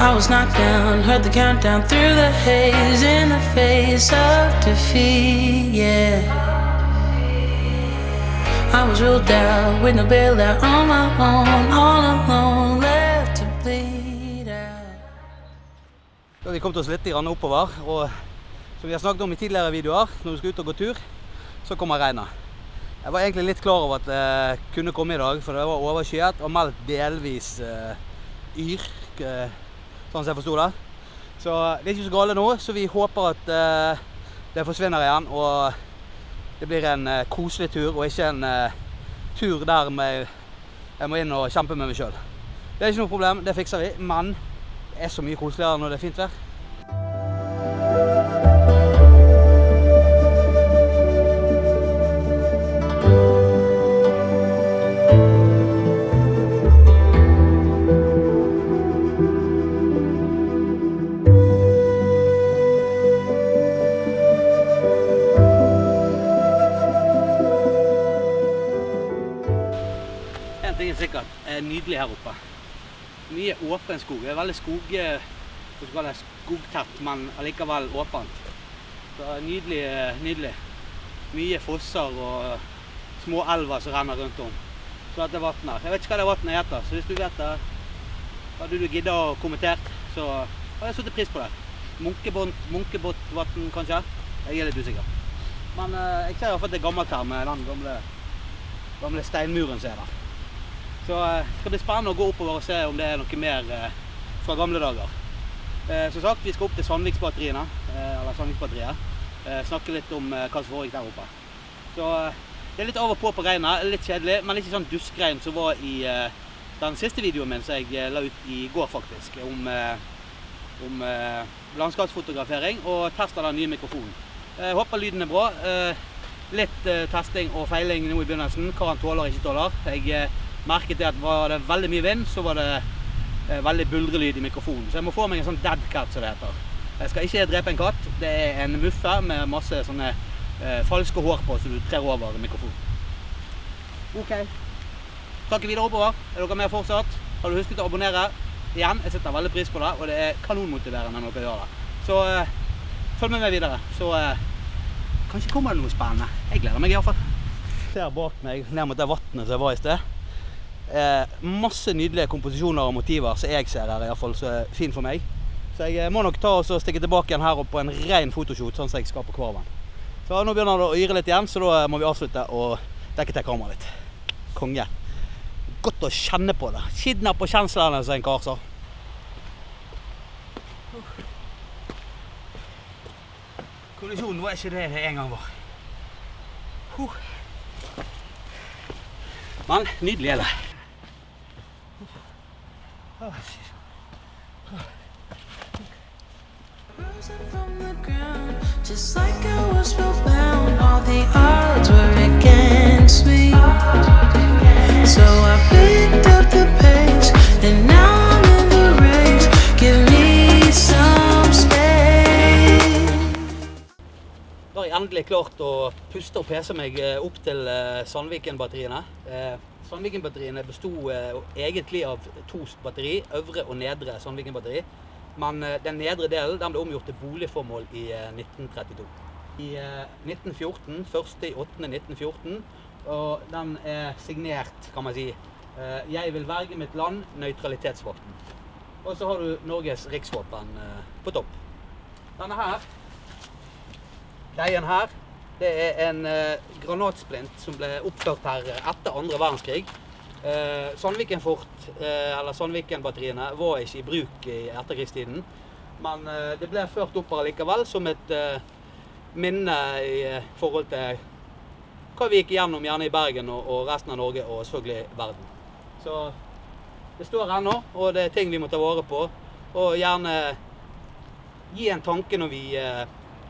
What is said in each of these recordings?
I was knocked down, heard the countdown through the haze in the face of defeat, yeah. I was ruled out with no bailout on my own, all alone, left to bleed out. Da har vi kommet oss litt oppover, og som vi har snakket om i tidligere videoer, når du skal ut og gå tur, så kommer regnet. Jeg var egentlig litt klar over at det kunne komme i dag, for det var overskyet og meldt delvis yr, sånn som jeg forstod det. Så det er ikke så gale nå, så vi håper at det forsvinner igjen, og det blir en koselig tur, og ikke en tur der jeg må inn og kjempe med meg selv. Det er ikke noe problem, det fikser vi, men det er så mye koseligere når det er fint vær. Det er sikkert nydelig her oppe. Mye åpen skog. Det er veldig skogtett, men allikevel åpent. Så nydelig, nydelig. Mye fosser og små elver som renner rundt om. Så dette vattnet her. Jeg vet ikke hva det vattnet heter, så hvis du vet det, hadde du giddet å kommentere, så har jeg satt pris på det. Munkebåtvatten kanskje? Jeg er litt usikker. Men jeg ser i hvert fall at det er gammelt her med den gamle steinmuren som er der. Så det skal bli spennende å gå oppover og se om det er noe mer fra gamle dager. Som sagt, vi skal opp til Sandviksbatteriene, eller Sandviksbatteriet. Snakke litt om hva som foregikk der oppe. Så det er litt av og på regnet, litt kjedelig, men ikke sånn duskregn som var i den siste videoen min som jeg la ut i går faktisk, om landskapsfotografering og test av den nye mikrofonen. Jeg håper lyden er bra. Litt testing og feiling nå i begynnelsen, hva han tåler og ikke tåler. Jeg merket at var det veldig mye vind, så var det veldig buldrelyd i mikrofonen. Så jeg må få meg en sånn dead cat, som det heter. Jeg skal ikke drepe en katt. Det er en muffe med masse sånne falske hår på, så du trer over mikrofonen. Ok. Takk videre oppover. Er dere med fortsatt? Har du husket å abonnere? Igjen, jeg setter veldig pris på det, og det er kanonmotiverende når dere gjør det. Så følg med meg videre, så kanskje kommer det noe spennende. Jeg gleder meg i hvert fall. Jeg ser bak meg ned mot det vattnet som jeg var i sted. Masse nydelige komposisjoner og motiver som jeg ser her i hvert fall, så er fint for meg. Så jeg må nok ta og stikke tilbake igjen her opp på en ren fotoshoot, sånn som jeg skal på Kvarven. Så nå begynner det å yre litt igjen, så da må vi avslutte og dekke til kamera litt. Konge. Godt å kjenne på det. Kidnapp på kjenslene, som en kar sa. Kollisjonen var ikke det en gang var. Men nydelig er det. From the ground, just like I was spellbound, all the odds were against me. So I picked up the pace, and now I'm in the race. Give me some space. Da har jeg endelig klart å puste og pese meg opp til Sandviken-batteriene. Sandviken-batteriene bestod egentlig av to batteri, øvre og nedre Sandviken-batteri. Men den nedre delen den ble omgjort til boligformål i 1932. I 1914, 1.8.1914, og den er signert, kan man si, «Jeg vil verge mitt land, nøytralitetsvakten». Og så har du Norges riksvåpen på topp. Denne her, greien her, det er en granatsplint som ble oppført her etter andre verdenskrig. Sandviken Fort, eller Sandviken-batteriene, var ikke i bruk i etterkrigstiden, men det ble ført opp her likevel som et minne i forhold til hva vi gikk igjennom gjerne i Bergen og resten av Norge og selvfølgelig verden. Så det står her nå, og det er ting vi må ta vare på, og gjerne gi en tanke når vi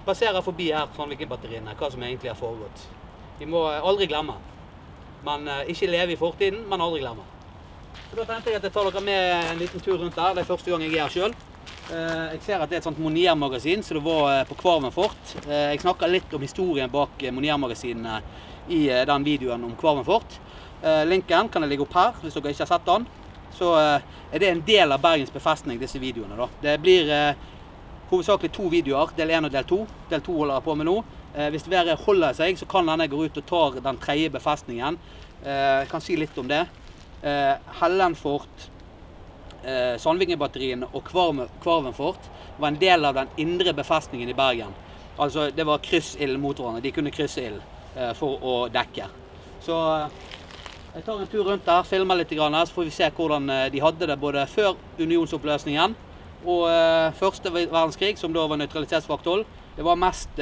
passerer forbi her Sandviken-batteriene, hva som egentlig har foregått. Vi må aldri glemme. Men ikke leve i fortiden, men aldri glemme. Så da tenkte jeg at jeg tar dere med en liten tur rundt her. Det er første gang jeg er her selv. Jeg ser at det er et sånt Monier-magasin, så det var på Kvarven Fort. Jeg snakker litt om historien bak Monier-magasinene i den videoen om Kvarven Fort. Linken kan jeg ligge opp her, hvis dere ikke har sett den. så er det en del av Bergens befestning, disse videoene da. Det blir hovedsakelig 2 videoer, del 1 og del 2. Del 2 holder jeg på med nå. Hvis været holder seg, så kan denne gå ut og ta den 3. befestningen. Jeg kan si litt om det. Hellenfort, Sandviken-batteriene og Kvarvenfort var en del av den indre befestningen i Bergen. Altså, det var kryssild mot hverandre. De kunne krysse ild for å dekke. Så jeg tar en tur rundt der, filmer litt, så får vi se hvordan de hadde det både før unionsoppløsningen og første verdenskrig, som da var nøytralitetsvakthold. Det var mest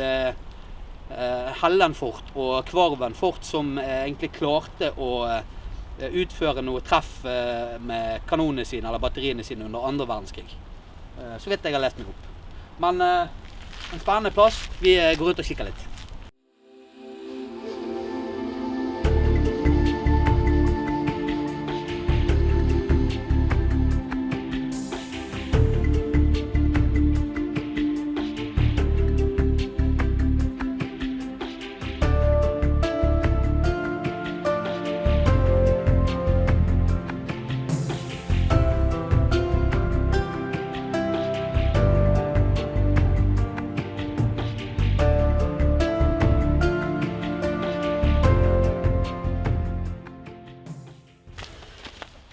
Hellenfort og Kvarvenfort som egentlig klarte å utføre noe treff med kanonene sine eller batteriene sine under andre verdenskrig. Så vidt jeg har lest meg opp. Men en spennende plass. Vi går ut og kikker litt.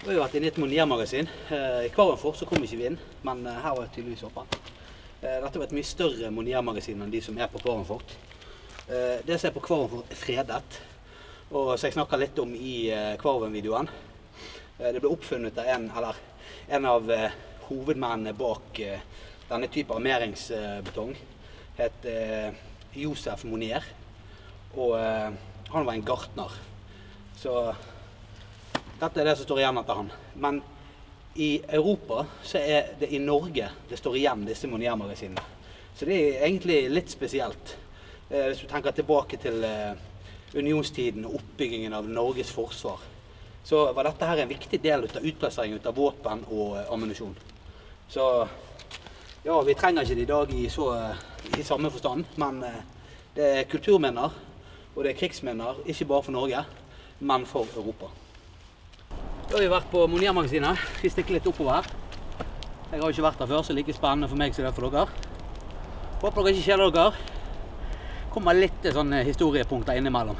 Vi har vært inne i et Monier-magasin. I Kvarvenfort så kom ikke vi inn, men her var det tydeligvis åpent. Dette var et mye større Monier-magasin enn de som er på Kvarvenfort. Det som er på Kvarvenfort er fredet, og så jeg snakker litt om i Kvarven-videoen. Det ble oppfunnet av en av hovedmennene bak denne type armeringsbetong, het Josef Monier, og han var en gartner. Så dette er det som står igjen etter han. Men i Europa så er det i Norge det står igjen disse Monier-magasinene. Så det er egentlig litt spesielt. Hvis du tenker tilbake til unionstiden og oppbyggingen av Norges forsvar, så var dette her en viktig del av utplasseringen av våpen og ammunisjon. Så ja, vi trenger ikke det i dag i samme forstand, men det er kulturminner og det er krigsminner, ikke bare for Norge, men for Europa. Da har vi vært på Monier-magasinet. Vi stikker litt oppover her. Jeg har jo ikke vært der før, så det er like spennende for meg som det er for dere. Håper dere ikke kjeder dere. Kommer litt sånne historiepunkter innimellom.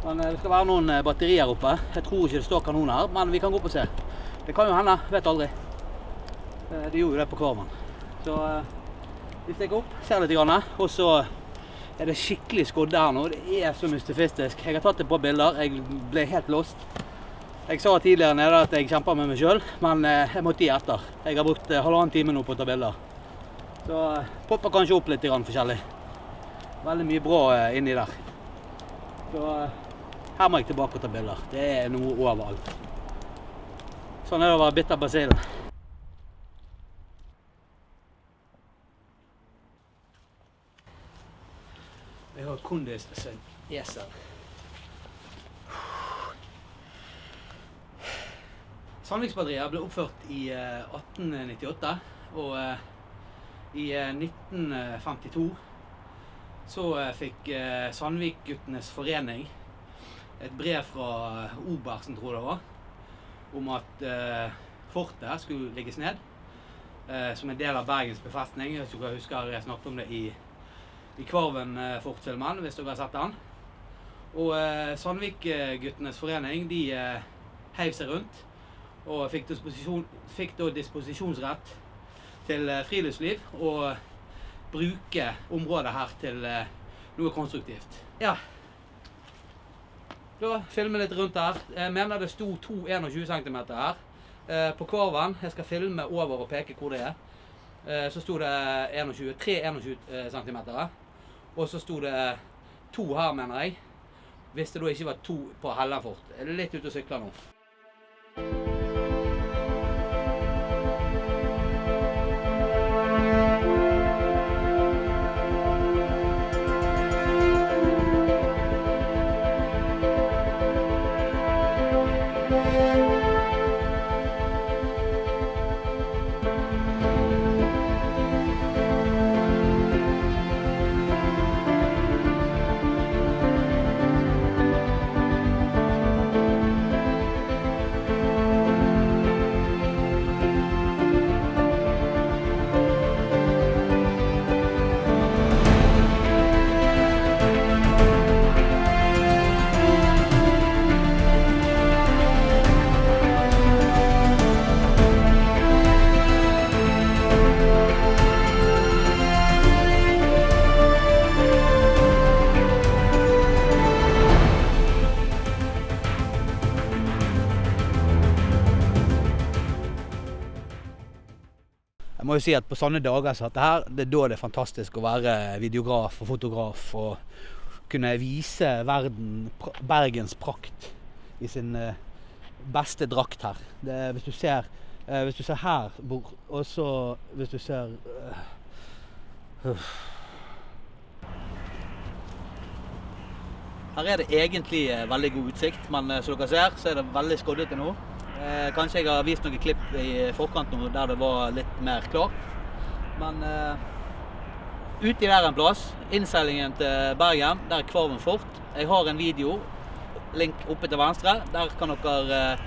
Men det skal være noen batterier oppe. Jeg tror ikke det står kanoner her, men vi kan gå opp og se. Det kan jo hende, vet aldri. De gjorde jo det på Kvarven. Så vi stikker opp, ser litt grann, og så er det skikkelig skodde her nå. Det er så mystifistisk. Jeg har tatt et par bilder, jeg ble helt lost. Jeg sa tidligere nede at jeg kjemper med meg selv, men jeg måtte gi etter. Jeg har brukt 1,5 time nå på å ta bilder. Så popper kanskje opp litt forskjellig. Veldig mye bra inni der. Så her må jeg tilbake og ta bilder. Det er noe overalt. Sånn er det å være bitt av basillen. Jeg har kondis som esel. Sandviksbatterier ble oppført i 1898, og i 1952 så fikk Sandvik-guttenes forening et brev fra Obersten, tror jeg det var, om at fortet skulle legges ned som en del av Bergens befestning. Hvis dere husker, jeg snakket om det i Kvarven-fortfilmen, hvis dere har sett den. Og Sandvik-guttenes forening, de heiv seg rundt, og fikk da disposisjonsrett til friluftsliv og bruke området her til noe konstruktivt. Ja, da filmer litt rundt her. Jeg mener det sto 21 cm her. På Kvarven, jeg skal filme over og peke hvor det er, så sto det 21 cm her. Og så sto det 2 her, mener jeg. Hvis det da ikke var 2 på Hellenfort. Jeg er litt ute og sykler nå. Jeg må jo si at på sånne dager som dette her, det er da det er fantastisk å være videograf og fotograf og kunne vise verden Bergens prakt i sin beste drakt her. Hvis du ser her, og så hvis du ser Her er det egentlig veldig god utsikt, men som dere ser, så er det veldig skoddete nå. Kanskje jeg har vist noen klipp i forkant nå der det var litt mer klart. Men ute der en plass, innseilingen til Bergen, der er Kvarven fort. Jeg har en video, link oppe til venstre. Der kan dere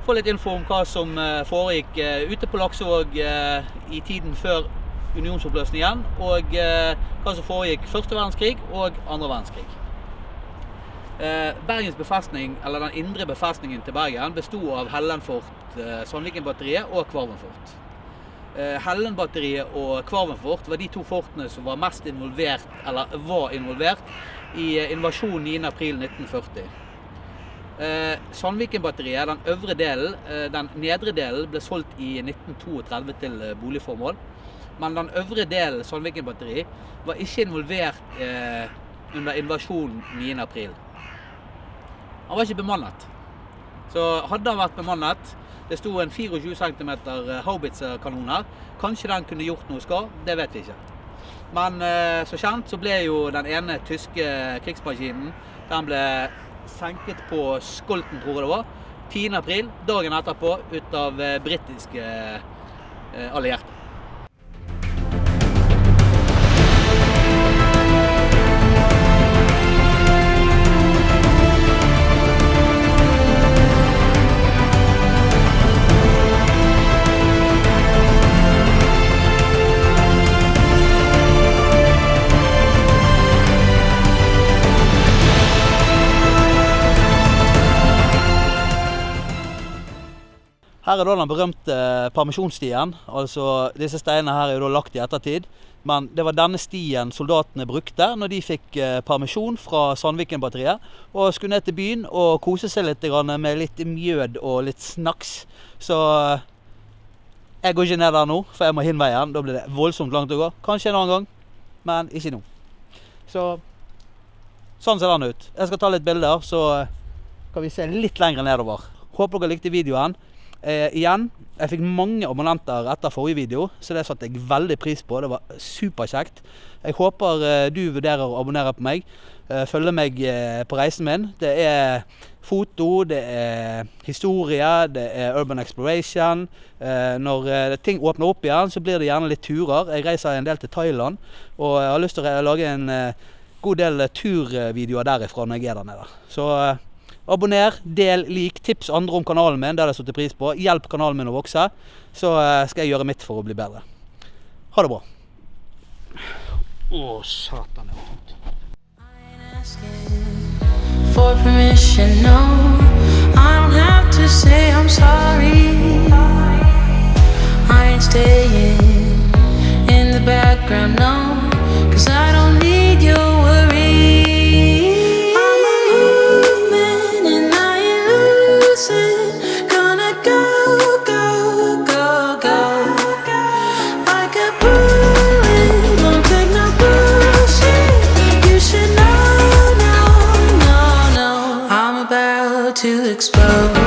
få litt info om hva som foregikk ute på Laksevåg i tiden før unionsoppløsningen, og hva som foregikk første verdenskrig og andre verdenskrig. Bergens befestning, eller den indre befestningen til Bergen, bestod av Hellenfort, Sandviken-batteriet og Kvarvenfort. Hellenbatteriet og Kvarvenfort var de to fortene som var mest involvert, eller var involvert, i invasjonen 9. april 1940. Sandviken-batteriet, den øvre delen, den nedre delen, ble solgt i 1932 til boligformål. Men den øvre delen, Sandviken-batteri, var ikke involvert under invasjonen 9. april. Han var ikke bemannet. Så hadde han vært bemannet, det stod en 24 cm haubitserkanon her. Kanskje den kunne gjort noe skade, det vet vi ikke. Men så kjent så ble jo den ene tyske krigsmaskinen, den ble senket på Skolten, tror jeg det var, 10. april, dagen etterpå, ut av britiske allierte. Her er da den berømte permisjonsstien, altså disse steinene her er jo da lagt i ettertid, men det var denne stien soldatene brukte når de fikk permisjon fra Sandviken-batteriet, og skulle ned til byen og kose seg litt med litt mjød og litt snacks. Så jeg går ikke ned der nå, for jeg må hinveien, da blir det voldsomt langt å gå. Kanskje en annen gang, men ikke nå. Så sånn ser den ut. Jeg skal ta litt bilder, så kan vi se litt lenger nedover. Håper dere likte videoen. Igjen, jeg fikk mange abonnenter etter forrige video, så det satte jeg veldig pris på. Det var superkjekt. Jeg håper du vurderer å abonnere på meg. Følge meg på reisen min. Det er foto, det er historie, det er urban exploration. Når ting åpner opp igjen, så blir det gjerne litt turer. Jeg reiser en del til Thailand, og jeg har lyst til å lage en god del turvideoer derifra når jeg er der nede. Så abonner, del, lik, tips andre om kanalen min, det har jeg satt pris på. Hjelp kanalen min å vokse, så skal jeg gjøre mitt for å bli bedre. Ha det bra. Satan, det var vondt. For permission, no, I don't have to say I'm sorry. I ain't staying.